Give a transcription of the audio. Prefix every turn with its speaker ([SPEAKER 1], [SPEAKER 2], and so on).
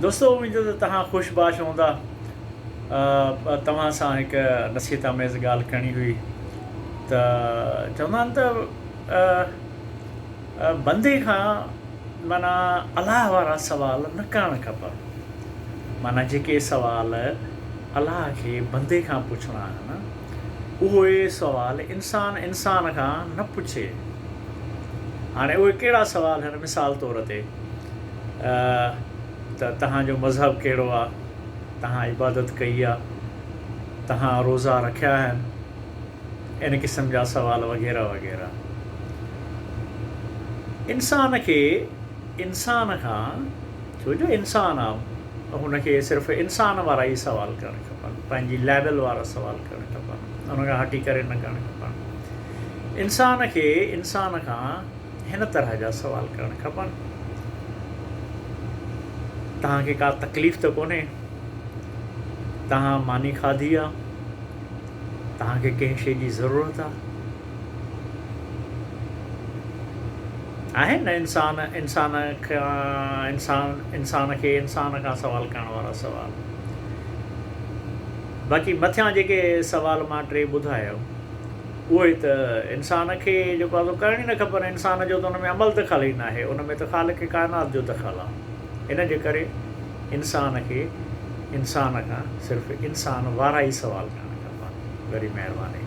[SPEAKER 1] दोस्तों उम्मीद है तव्हां ख़ुशबाश हूंदा। तव्हां सां हिकु नसीहत आमेज़ ॻाल्हि करणी हुई त चवंदा आहिनि त बंदे खां माना अलाह वारा सुवाल न करणु खपनि। माना जेके सुवाल अलाह खे बंदे खां पुछणा आहिनि उहे सुवाल इंसान खां न पुछे। हाणे उहे कहिड़ा सुवाल आहिनि? मिसाल तौर ते त तव्हांजो मज़हब कहिड़ो आहे, तव्हां इबादत कई आहे, तव्हां रोज़ा रखिया आहिनि, इन क़िस्म जा सुवाल वग़ैरह वग़ैरह। इंसान खां छो जो इंसान आहे हुनखे सिर्फ़ु इंसान वारा ई सुवाल करणु खपनि, पंहिंजी लेवल वारा सुवाल करणु खपनि, हुन खां हटी करे न करणु खपनि। इंसान खां हिन तरह जा सुवाल करणु खपनि। तव्हांखे का तकलीफ़ त कोन्हे? तव्हां मानी खाधी आहे? तव्हांखे कंहिं शइ जी ज़रूरत आहे न? इंसान खे इंसान खां सुवाल करण वारा सुवाल। बाक़ी मथियां जेके सुवाल मां टे ॿुधायो उहे त इंसान खे जेको आहे करण ई न खपनि। इंसान जो त उन में अमल दख़ल ई न आहे, उन में त ख़ालिक़ काइनात जो दख़ल आहे। इन जे करे इंसान खे इंसान खां सिर्फ़ु इंसान वारा ई सुवाल करणु खपनि। वॾी महिरबानी।